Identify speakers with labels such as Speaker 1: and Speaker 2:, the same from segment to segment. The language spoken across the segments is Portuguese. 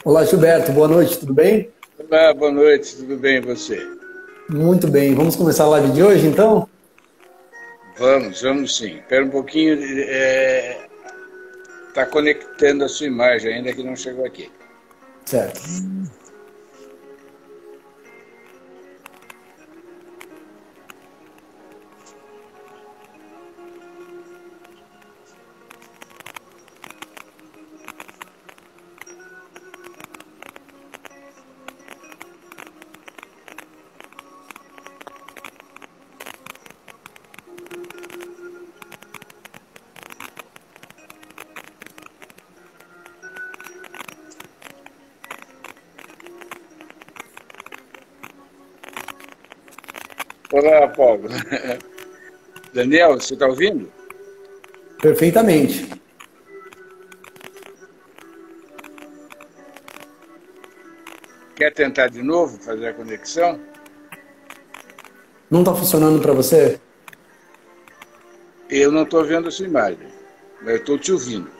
Speaker 1: Olá, Gilberto. Boa noite, tudo bem?
Speaker 2: Olá, boa noite, tudo bem e você?
Speaker 1: Muito bem. Vamos começar a live de hoje, então?
Speaker 2: Vamos sim. Espera um pouquinho, está conectando a sua imagem ainda que não chegou aqui.
Speaker 1: Certo.
Speaker 2: Olá, Paulo. Daniel, você está ouvindo?
Speaker 1: Perfeitamente.
Speaker 2: Quer tentar de novo fazer a conexão?
Speaker 1: Não está funcionando para você?
Speaker 2: Eu não estou vendo a sua imagem, mas eu estou te ouvindo.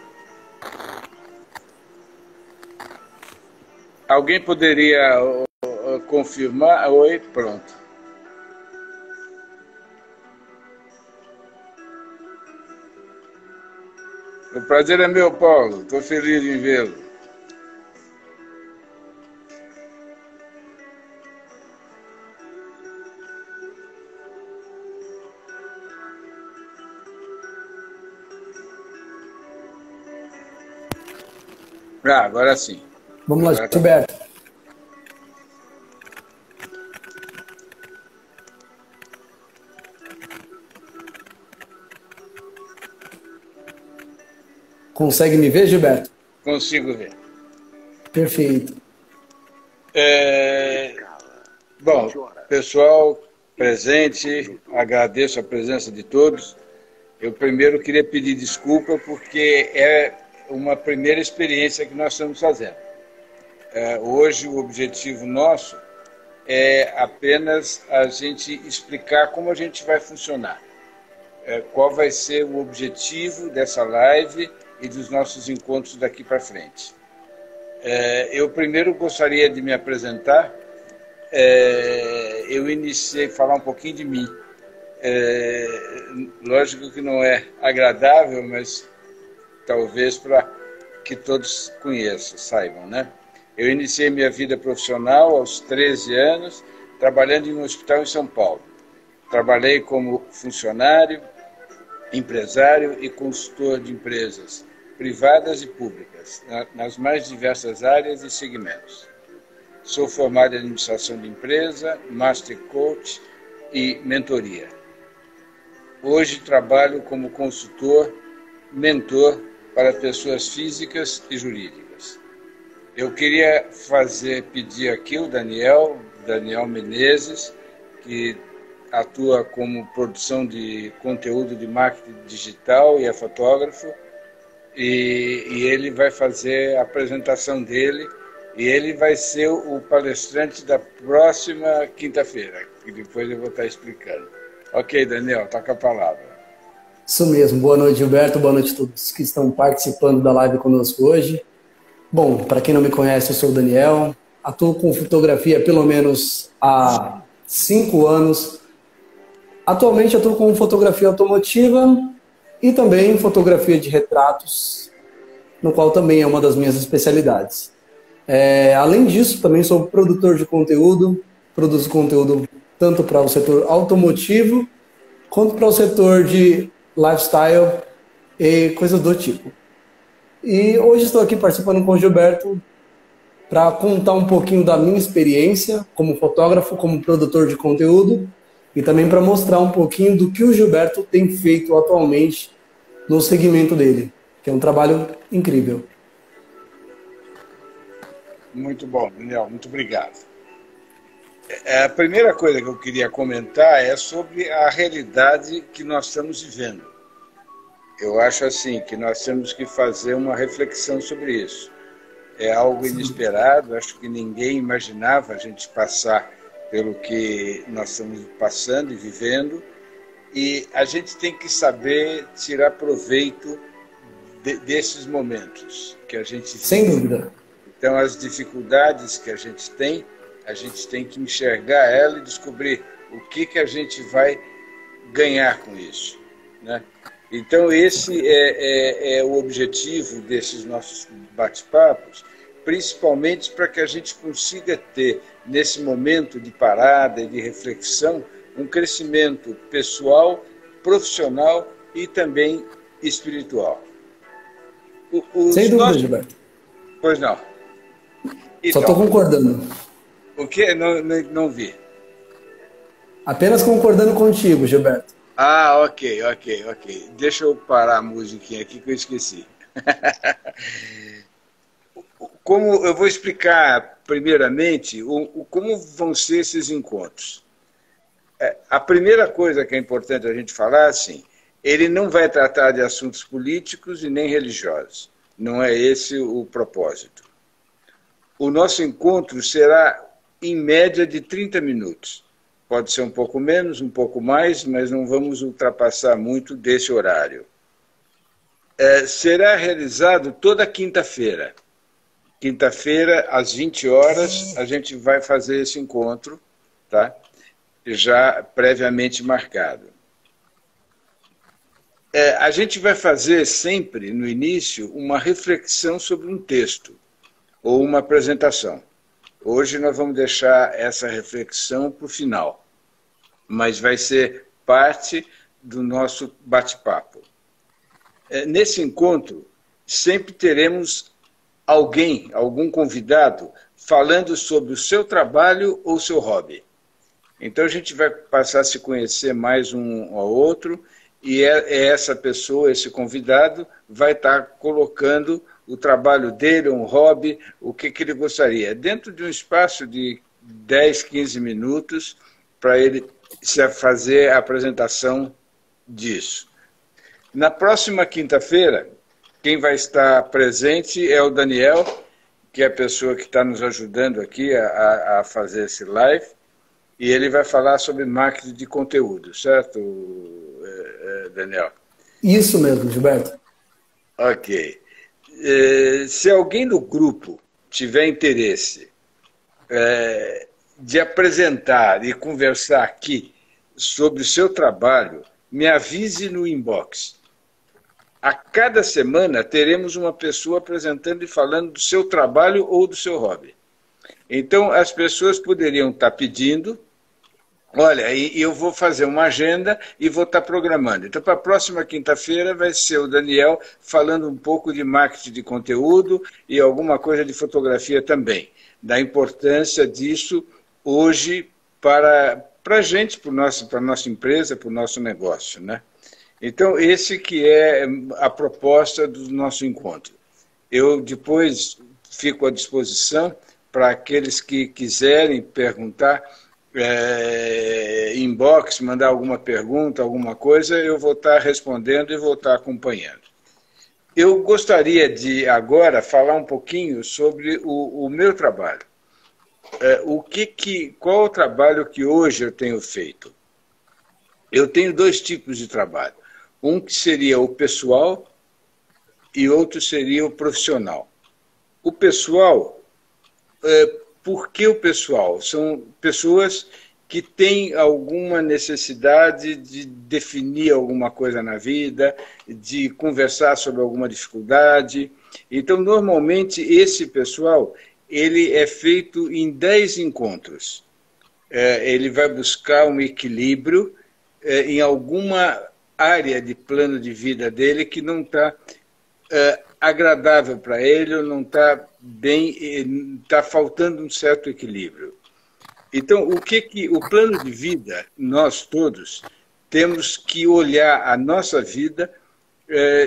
Speaker 2: Alguém poderia confirmar? Oi, pronto. O prazer é meu, Paulo. Estou feliz em vê-lo. Ah, agora sim.
Speaker 1: Vamos lá,
Speaker 2: Agora tá bom.
Speaker 1: Gilberto. Consegue me ver, Gilberto?
Speaker 2: Consigo ver.
Speaker 1: Perfeito.
Speaker 2: Bom, pessoal presente, agradeço a presença de todos. Eu primeiro queria pedir desculpa porque é uma primeira experiência que nós estamos fazendo. Hoje o objetivo nosso é apenas a gente explicar como a gente vai funcionar. Qual vai ser o objetivo dessa live e dos nossos encontros daqui para frente. Eu primeiro gostaria de me apresentar. Eu iniciei a falar um pouquinho de mim. Lógico que não é agradável, mas talvez para que todos conheçam, saibam, né? Eu iniciei minha vida profissional aos 13 anos, trabalhando em um hospital em São Paulo. Trabalhei como funcionário, empresário e consultor de empresas privadas e públicas, nas mais diversas áreas e segmentos. Sou formado em administração de empresa, master coach e mentoria. Hoje trabalho como consultor, mentor para pessoas físicas e jurídicas. Eu queria pedir aqui o Daniel Menezes, que atua como produção de conteúdo de marketing digital e é fotógrafo, e ele vai fazer a apresentação dele, e ele vai ser o palestrante da próxima quinta-feira, que depois eu vou estar explicando. Ok, Daniel, toca a palavra.
Speaker 1: Isso mesmo. Boa noite, Gilberto. Boa noite a todos que estão participando da live conosco hoje. Bom, para quem não me conhece, eu sou o Daniel. Atuo com fotografia há pelo menos há 5 anos. Atualmente atuo com fotografia automotiva e também fotografia de retratos, no qual também é uma das minhas especialidades. Além disso, também sou produtor de conteúdo, produzo conteúdo tanto para o setor automotivo quanto para o setor de lifestyle e coisas do tipo. E hoje estou aqui participando com o Gilberto para contar um pouquinho da minha experiência como fotógrafo, como produtor de conteúdo e também para mostrar um pouquinho do que o Gilberto tem feito atualmente no segmento dele, que é um trabalho incrível.
Speaker 2: Muito bom, Daniel, muito obrigado. A primeira coisa que eu queria comentar é sobre a realidade que nós estamos vivendo. Eu acho assim que nós temos que fazer uma reflexão sobre isso. É algo inesperado, acho que ninguém imaginava a gente passar pelo que nós estamos passando e vivendo, e a gente tem que saber tirar proveito desses momentos que a gente vive.
Speaker 1: Sem dúvida.
Speaker 2: Então, as dificuldades que a gente tem que enxergar ela e descobrir o que a gente vai ganhar com isso, né? Então, esse é o objetivo desses nossos bate-papos, principalmente para que a gente consiga ter, nesse momento de parada e de reflexão, um crescimento pessoal, profissional e também espiritual.
Speaker 1: Sem dúvida, Gilberto.
Speaker 2: Pois não.
Speaker 1: Então, só estou concordando.
Speaker 2: O quê? Não vi.
Speaker 1: Apenas concordando contigo, Gilberto.
Speaker 2: Ah, ok. Deixa eu parar a musiquinha aqui que eu esqueci. Como eu vou explicar primeiramente como vão ser esses encontros. A primeira coisa que é importante a gente falar, assim, ele não vai tratar de assuntos políticos e nem religiosos. Não é esse o propósito. O nosso encontro será, em média, de 30 minutos. Pode ser um pouco menos, um pouco mais, mas não vamos ultrapassar muito desse horário. Será realizado toda quinta-feira. Quinta-feira, às 20 horas, a gente vai fazer esse encontro, tá? Já previamente marcado. A gente vai fazer sempre, no início, uma reflexão sobre um texto ou uma apresentação. Hoje nós vamos deixar essa reflexão para o final, mas vai ser parte do nosso bate-papo. Nesse encontro, sempre teremos algum convidado, falando sobre o seu trabalho ou seu hobby. Então a gente vai passar a se conhecer mais um ao outro, e essa pessoa, esse convidado, vai estar colocando o trabalho dele, um hobby, o que ele gostaria, dentro de um espaço de 10, 15 minutos, para ele fazer a apresentação disso. Na próxima quinta-feira, quem vai estar presente é o Daniel, que é a pessoa que está nos ajudando aqui a fazer esse live, e ele vai falar sobre marketing de conteúdo, certo, Daniel?
Speaker 1: Isso mesmo, Gilberto.
Speaker 2: Ok. Se alguém do grupo tiver interesse de apresentar e conversar aqui sobre o seu trabalho, me avise no inbox. A cada semana teremos uma pessoa apresentando e falando do seu trabalho ou do seu hobby. Então, as pessoas poderiam estar pedindo, olha, eu vou fazer uma agenda e vou estar programando. Então, para a próxima quinta-feira vai ser o Daniel falando um pouco de marketing de conteúdo e alguma coisa de fotografia também, da importância disso hoje para a gente, para a nossa empresa, para o nosso negócio, né? Então, esse que é a proposta do nosso encontro. Eu depois fico à disposição para aqueles que quiserem perguntar, inbox, mandar alguma pergunta, alguma coisa, eu vou estar respondendo e vou estar acompanhando. Eu gostaria de agora falar um pouquinho sobre o meu trabalho. Qual é o trabalho que hoje eu tenho feito? Eu tenho dois tipos de trabalho. Um que seria o pessoal e outro seria o profissional. O pessoal, por que o pessoal? São pessoas que têm alguma necessidade de definir alguma coisa na vida, de conversar sobre alguma dificuldade. Então, normalmente, esse pessoal ele é feito em 10 encontros. Ele vai buscar um equilíbrio em alguma área de plano de vida dele que não está agradável para ele, ou não está bem, está faltando um certo equilíbrio. Então, o plano de vida, nós todos temos que olhar a nossa vida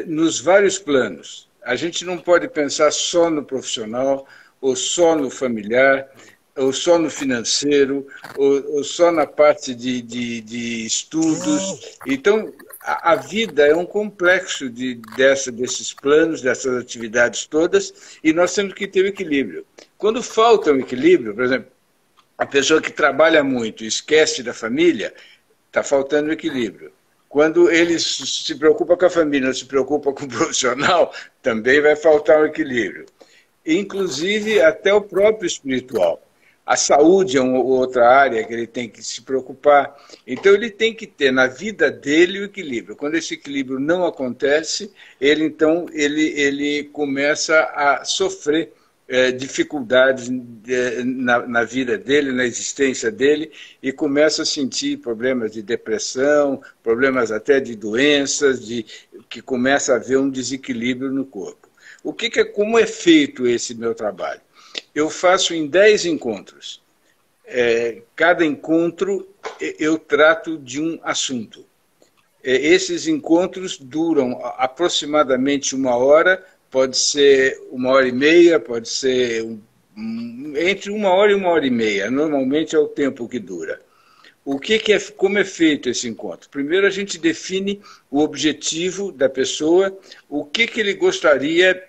Speaker 2: nos vários planos. A gente não pode pensar só no profissional, ou só no familiar, ou só no financeiro, ou só na parte de estudos. Então, a vida é um complexo desses planos, dessas atividades todas, e nós temos que ter o equilíbrio. Quando falta um equilíbrio, por exemplo, a pessoa que trabalha muito e esquece da família, está faltando equilíbrio. Quando ele se preocupa com a família, não se preocupa com o profissional, também vai faltar um equilíbrio. inclusive até o próprio espiritual. A saúde é uma outra área que ele tem que se preocupar. Então, ele tem que ter na vida dele o equilíbrio. Quando esse equilíbrio não acontece, ele começa a sofrer dificuldades na vida dele, na existência dele, e começa a sentir problemas de depressão, problemas até de doenças, que começa a haver um desequilíbrio no corpo. Como é feito esse meu trabalho? Eu faço em 10 encontros. Cada encontro eu trato de um assunto. Esses encontros duram aproximadamente 1 hora, pode ser 1h30, pode ser entre 1 hora e 1h30. Normalmente é o tempo que dura. Como é feito esse encontro? Primeiro a gente define o objetivo da pessoa, o que ele gostaria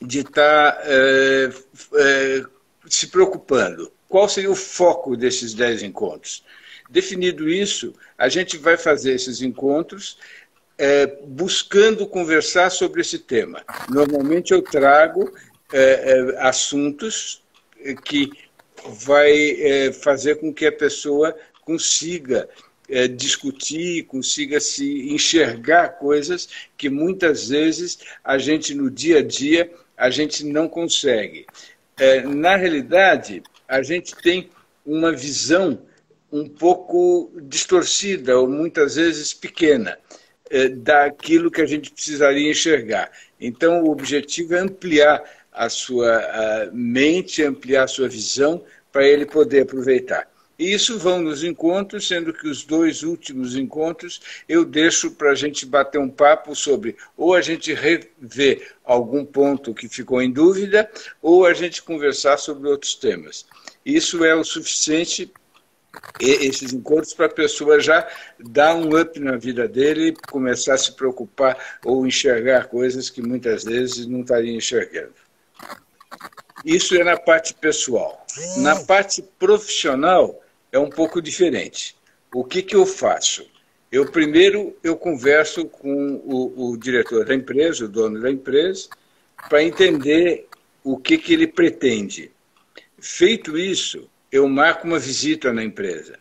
Speaker 2: de estar se preocupando. Qual seria o foco desses 10 encontros? Definido isso, a gente vai fazer esses encontros buscando conversar sobre esse tema. Normalmente eu trago assuntos que vai fazer com que a pessoa consiga discutir, consiga se enxergar coisas que muitas vezes a gente no dia a dia a gente não consegue. Na realidade, a gente tem uma visão um pouco distorcida ou muitas vezes pequena daquilo que a gente precisaria enxergar. Então, o objetivo é ampliar a sua mente, ampliar a sua visão para ele poder aproveitar. E isso vão nos encontros, sendo que os 2 últimos encontros eu deixo para a gente bater um papo sobre ou a gente rever algum ponto que ficou em dúvida ou a gente conversar sobre outros temas. Isso é o suficiente, esses encontros, para a pessoa já dar um up na vida dele, começar a se preocupar ou enxergar coisas que muitas vezes não estaria enxergando. Isso é na parte pessoal. Na parte profissional é um pouco diferente. O que eu faço? Primeiro eu converso com o diretor da empresa, o dono da empresa, para entender o que ele pretende. Feito isso, eu marco uma visita na empresa.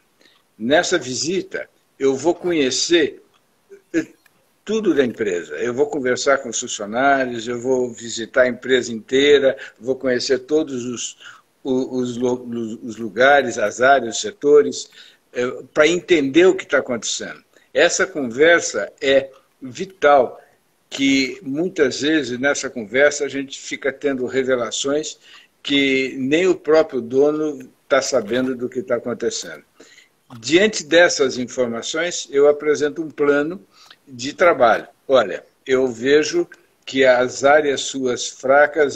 Speaker 2: Nessa visita, eu vou conhecer tudo da empresa. Eu vou conversar com os funcionários, eu vou visitar a empresa inteira, vou conhecer todos os lugares, as áreas, os setores, para entender o que está acontecendo. Essa conversa é vital, que muitas vezes nessa conversa a gente fica tendo revelações que nem o próprio dono está sabendo do que está acontecendo. Diante dessas informações, eu apresento um plano de trabalho. Olha, eu vejo que as áreas suas fracas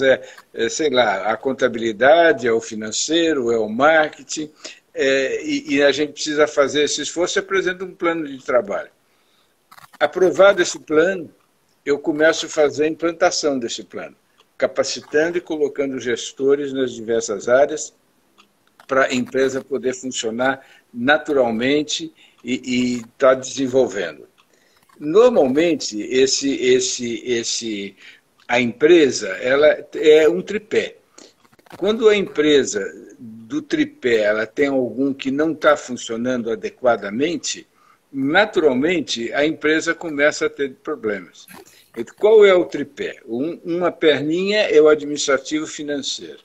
Speaker 2: sei lá, a contabilidade, é o financeiro, é o marketing, e a gente precisa fazer esse esforço e apresenta um plano de trabalho. Aprovado esse plano, eu começo a fazer a implantação desse plano, capacitando e colocando gestores nas diversas áreas para a empresa poder funcionar naturalmente e estar desenvolvendo. Normalmente, a empresa ela é um tripé. Quando a empresa do tripé ela tem algum que não está funcionando adequadamente, naturalmente a empresa começa a ter problemas. Então, qual é o tripé? Uma perninha é o administrativo financeiro.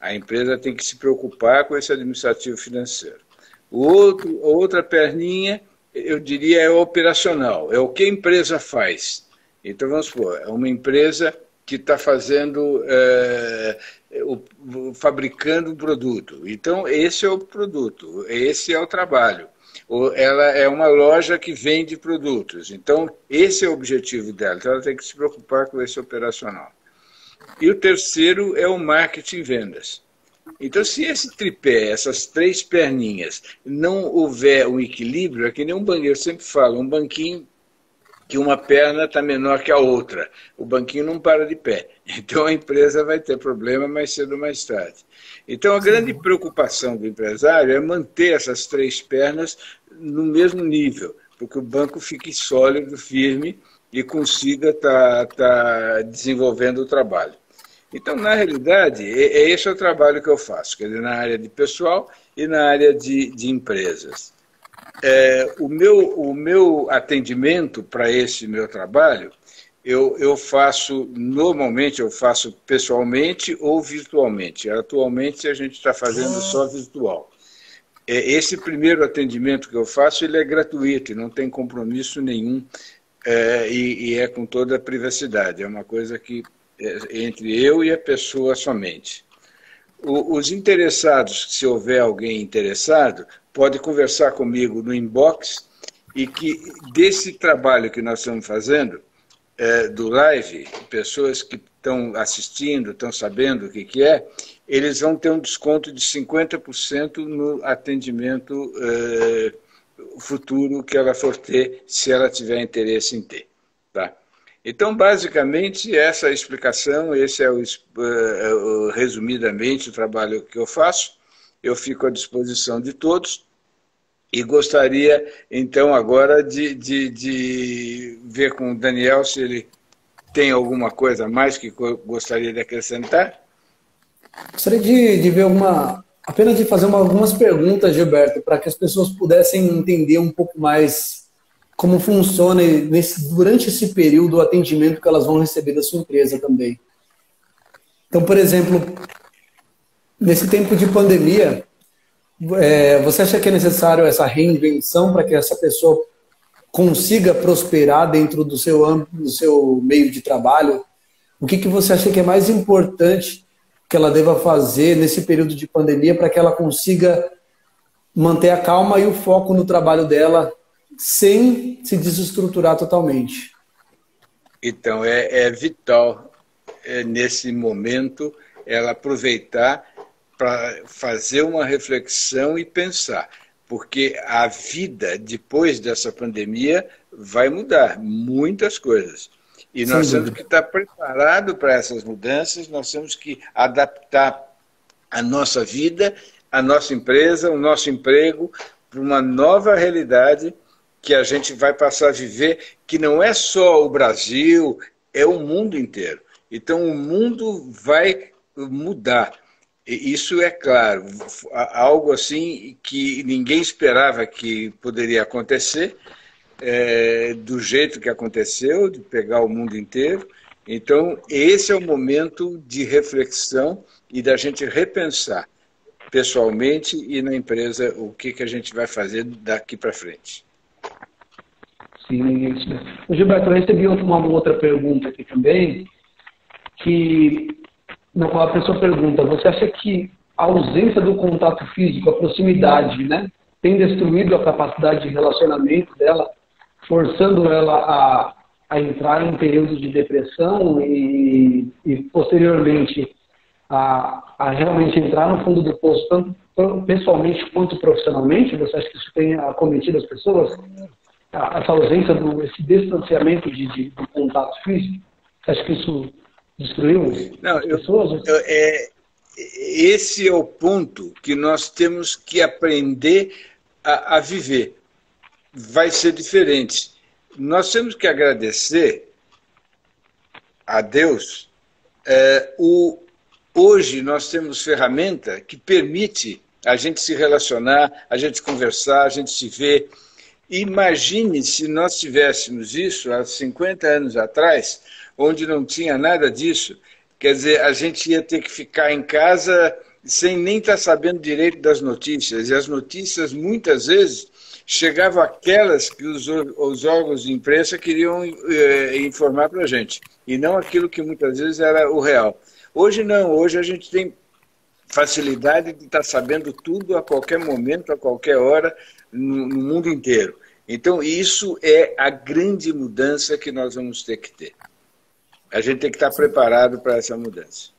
Speaker 2: A empresa tem que se preocupar com esse administrativo financeiro. Outra perninha, eu diria, é o operacional, é o que a empresa faz. Então, vamos supor, é uma empresa que está fabricando um produto. Então, esse é o produto, esse é o trabalho. Ela é uma loja que vende produtos. Então, esse é o objetivo dela. Então, ela tem que se preocupar com esse operacional. E o terceiro é o marketing e vendas. Então, se esse tripé, essas 3 perninhas, não houver um equilíbrio, é que nem um banquinho, eu sempre falo, um banquinho que uma perna está menor que a outra. O banquinho não para de pé. Então, a empresa vai ter problema mais cedo ou mais tarde. Então, a grande preocupação do empresário é manter essas 3 pernas no mesmo nível, porque o banco fique sólido, firme e consiga estar desenvolvendo o trabalho. Então, na realidade, esse é o trabalho que eu faço, quer dizer, na área de pessoal e na área de empresas. O meu atendimento para esse meu trabalho, eu faço, normalmente eu faço pessoalmente ou virtualmente. Atualmente a gente está fazendo só virtual. Esse primeiro atendimento que eu faço, ele é gratuito, não tem compromisso nenhum e é com toda a privacidade. É uma coisa que é entre eu e a pessoa somente. Os interessados, se houver alguém interessado, pode conversar comigo no inbox e que desse trabalho que nós estamos fazendo, do live, pessoas que estão assistindo, estão sabendo o que é, eles vão ter um desconto de 50% no atendimento futuro que ela for ter, se ela tiver interesse em ter. Tá? Então, basicamente, essa é a explicação, esse é resumidamente o trabalho que eu faço. Eu fico à disposição de todos e gostaria, então, agora de ver com o Daniel se ele tem alguma coisa a mais que gostaria de acrescentar.
Speaker 1: Gostaria de ver apenas de fazer algumas perguntas, Gilberto, para que as pessoas pudessem entender um pouco mais como funciona durante esse período o atendimento que elas vão receber da sua empresa também. Então, por exemplo, nesse tempo de pandemia, você acha que é necessário essa reinvenção para que essa pessoa consiga prosperar dentro do seu âmbito, do seu meio de trabalho? O que você acha que é mais importante que ela deva fazer nesse período de pandemia para que ela consiga manter a calma e o foco no trabalho dela sem se desestruturar totalmente?
Speaker 2: Então, é vital, nesse momento, ela aproveitar para fazer uma reflexão e pensar, porque a vida, depois dessa pandemia, vai mudar muitas coisas. E nós temos que estar preparados para essas mudanças, nós temos que adaptar a nossa vida, a nossa empresa, o nosso emprego, para uma nova realidade que a gente vai passar a viver, que não é só o Brasil, é o mundo inteiro. Então, o mundo vai mudar. E isso é claro, algo assim que ninguém esperava que poderia acontecer, do jeito que aconteceu, de pegar o mundo inteiro. Então, esse é o momento de reflexão e da gente repensar pessoalmente e na empresa o que a gente vai fazer daqui para frente.
Speaker 1: Sim, isso. Gilberto, eu recebi uma outra pergunta aqui também, na qual a pessoa pergunta: você acha que a ausência do contato físico, a proximidade, né, tem destruído a capacidade de relacionamento dela, forçando ela a entrar em um período de depressão e posteriormente a realmente entrar no fundo do poço, tanto pessoalmente quanto profissionalmente? Você acha que isso tem acometido as pessoas? Essa ausência, esse distanciamento do contato físico? Você acha que isso destruiu as pessoas?
Speaker 2: Esse é o ponto que nós temos que aprender a viver. Vai ser diferente. Nós temos que agradecer a Deus. Hoje nós temos ferramenta que permite a gente se relacionar, a gente conversar, a gente se ver. Imagine se nós tivéssemos isso há 50 anos atrás, onde não tinha nada disso. Quer dizer, a gente ia ter que ficar em casa sem nem estar sabendo direito das notícias. E as notícias, muitas vezes, chegavam aquelas que os órgãos de imprensa queriam informar para a gente, e não aquilo que muitas vezes era o real. Hoje não, hoje a gente tem facilidade de estar sabendo tudo a qualquer momento, a qualquer hora, no mundo inteiro. Então, isso é a grande mudança que nós vamos ter que ter. A gente tem que estar preparado para essa mudança.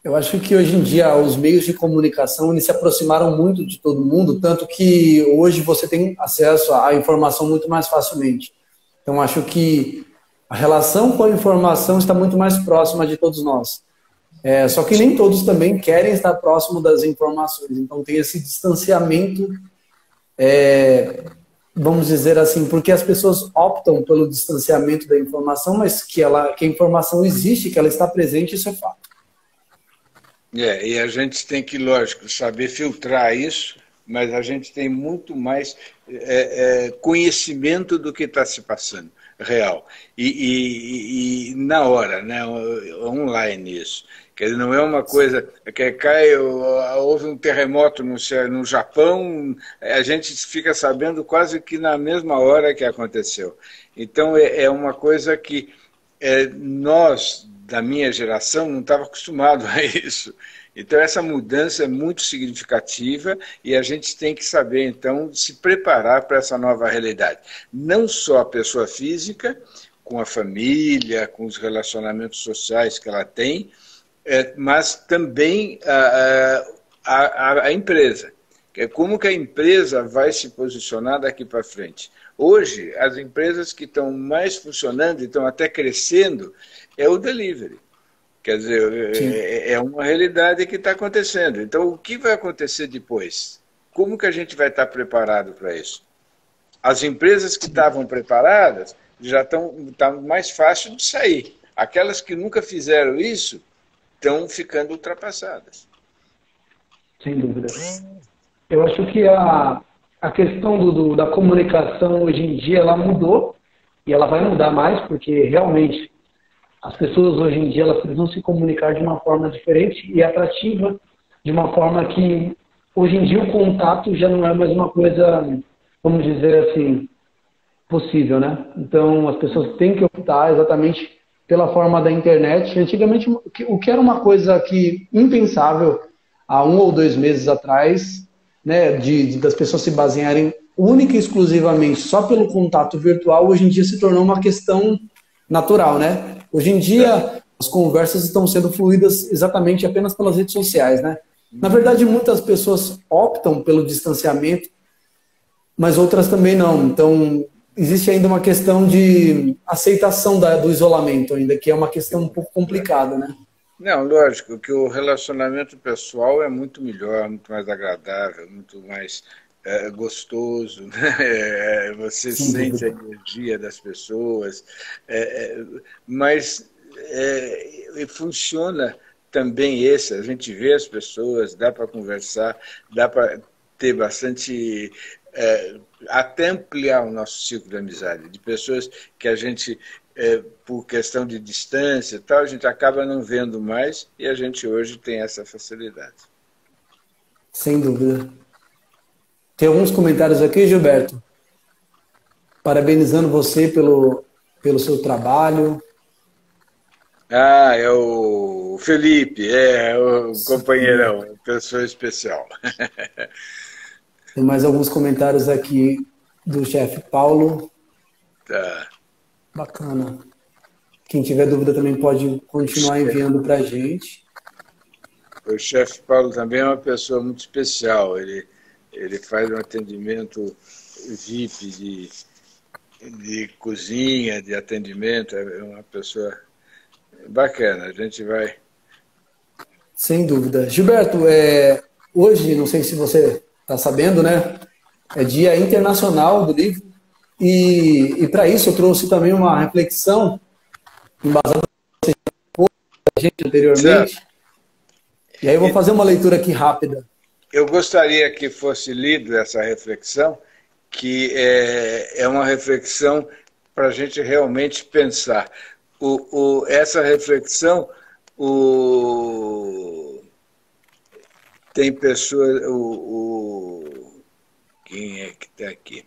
Speaker 1: Eu acho que hoje em dia os meios de comunicação eles se aproximaram muito de todo mundo, tanto que hoje você tem acesso à informação muito mais facilmente. Então, acho que a relação com a informação está muito mais próxima de todos nós. Só que nem todos também querem estar próximo das informações. Então, tem esse distanciamento, vamos dizer assim, porque as pessoas optam pelo distanciamento da informação, mas que a informação existe, que ela está presente, isso é fato.
Speaker 2: E a gente tem que, lógico, saber filtrar isso, mas a gente tem muito mais conhecimento do que está se passando, real. E na hora, né, online isso. Quer dizer, não é uma coisa que houve um terremoto no Japão, a gente fica sabendo quase que na mesma hora que aconteceu. Então, é uma coisa que nós, da minha geração, não estava acostumado a isso. Então, essa mudança é muito significativa e a gente tem que saber, então, se preparar para essa nova realidade. Não só a pessoa física, com a família, com os relacionamentos sociais que ela tem, mas também a empresa. Como que a empresa vai se posicionar daqui para frente? Hoje, as empresas que estão mais funcionando e estão até crescendo é o delivery. Quer dizer, é uma realidade que está acontecendo. Então, o que vai acontecer depois? Como que a gente vai estar preparado para isso? As empresas que estavam preparadas já tá mais fácil de sair. Aquelas que nunca fizeram isso estão ficando ultrapassadas.
Speaker 1: Sem dúvida. Eu acho que a questão da comunicação hoje em dia ela mudou e ela vai mudar mais porque realmente as pessoas hoje em dia elas precisam se comunicar de uma forma diferente e atrativa, de uma forma que hoje em dia o contato já não é mais uma coisa, vamos dizer assim, possível, né? Então as pessoas têm que optar exatamente pela forma da internet. Antigamente, o que era uma coisa que impensável há 1 ou 2 meses atrás, né, das pessoas se basearem única e exclusivamente só pelo contato virtual, hoje em dia se tornou uma questão natural, né? Hoje em dia, as conversas estão sendo fluídas exatamente apenas pelas redes sociais, né? Na verdade, muitas pessoas optam pelo distanciamento, mas outras também não. Então, existe ainda uma questão de aceitação do isolamento ainda, que é uma questão um pouco complicada, né?
Speaker 2: Não, lógico que o relacionamento pessoal é muito melhor, muito mais agradável, muito mais gostoso, né? Você sente a energia das pessoas, mas funciona também a gente vê as pessoas, dá para conversar, dá para ter bastante, até ampliar o nosso ciclo de amizade, de pessoas que a gente, por questão de distância e tal, a gente acaba não vendo mais e a gente hoje tem essa facilidade.
Speaker 1: Sem dúvida. Tem alguns comentários aqui, Gilberto. Parabenizando você pelo seu trabalho.
Speaker 2: É o Felipe, o companheirão, pessoa especial.
Speaker 1: Tem mais alguns comentários aqui do chefe Paulo.
Speaker 2: Tá.
Speaker 1: Bacana. Quem tiver dúvida também pode continuar enviando para a gente.
Speaker 2: O chefe Paulo também é uma pessoa muito especial. Ele faz um atendimento VIP de cozinha, de atendimento. É uma pessoa bacana. A gente vai...
Speaker 1: Sem dúvida. Gilberto, hoje, não sei se você está sabendo, né? É Dia Internacional do Livro. E para isso eu trouxe também uma reflexão embasada a gente anteriormente. Certo. E aí eu vou fazer uma leitura aqui rápida.
Speaker 2: Eu gostaria que fosse lido essa reflexão, que é uma reflexão para a gente realmente pensar. Essa reflexão, tem pessoas... Quem é que está aqui?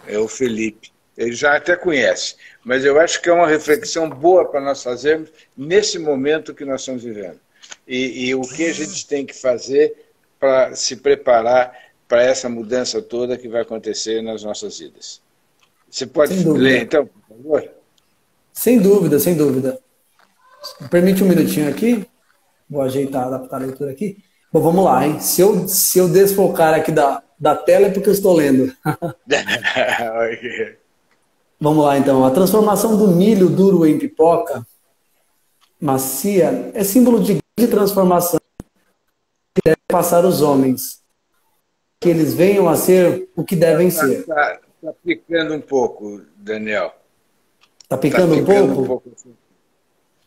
Speaker 2: É o Felipe. Ele já até conhece, mas eu acho que é uma reflexão boa para nós fazermos nesse momento que nós estamos vivendo. E o que a gente tem que fazer para se preparar para essa mudança toda que vai acontecer nas nossas vidas. Você pode ler, então, por favor?
Speaker 1: Sem dúvida, sem dúvida. Me permite um minutinho aqui. Vou ajeitar, adaptar a leitura aqui. Bom, vamos lá, hein? Se eu desfocar aqui da tela é porque eu estou lendo.
Speaker 2: Okay.
Speaker 1: Vamos lá, então. A transformação do milho duro em pipoca macia é símbolo de grande transformação que deve passar os homens. Que eles venham a ser o que devem ser.
Speaker 2: Está picando um pouco, Daniel.
Speaker 1: Está picando um pouco?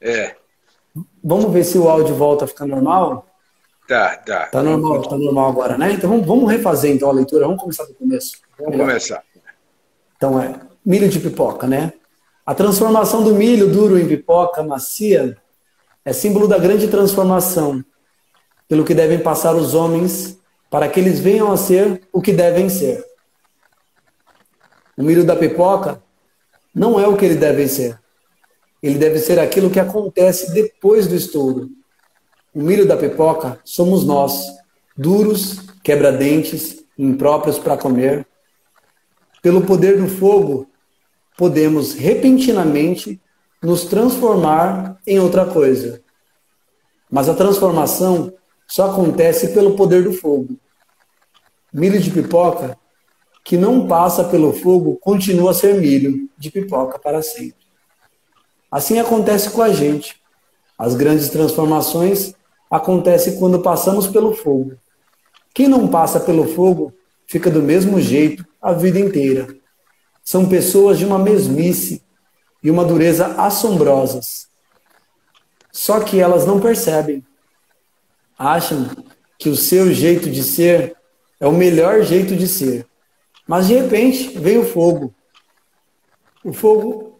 Speaker 2: É.
Speaker 1: Vamos ver se o áudio volta a ficar normal?
Speaker 2: Tá.
Speaker 1: Tá normal agora, né? Então vamos refazer então a leitura, vamos começar do começo.
Speaker 2: Vamos começar.
Speaker 1: Então milho de pipoca, né? A transformação do milho duro em pipoca macia é símbolo da grande transformação, pelo que devem passar os homens para que eles venham a ser o que devem ser. O milho da pipoca não é o que ele deve ser. Ele deve ser aquilo que acontece depois do estouro. O milho da pipoca somos nós, duros, quebra-dentes, impróprios para comer. Pelo poder do fogo, podemos repentinamente nos transformar em outra coisa. Mas a transformação só acontece pelo poder do fogo. Milho de pipoca que não passa pelo fogo continua a ser milho de pipoca para sempre. Assim acontece com a gente. As grandes transformações acontecem quando passamos pelo fogo. Quem não passa pelo fogo fica do mesmo jeito a vida inteira. São pessoas de uma mesmice e uma dureza assombrosas. Só que elas não percebem. Acham que o seu jeito de ser é o melhor jeito de ser. Mas de repente vem o fogo. O fogo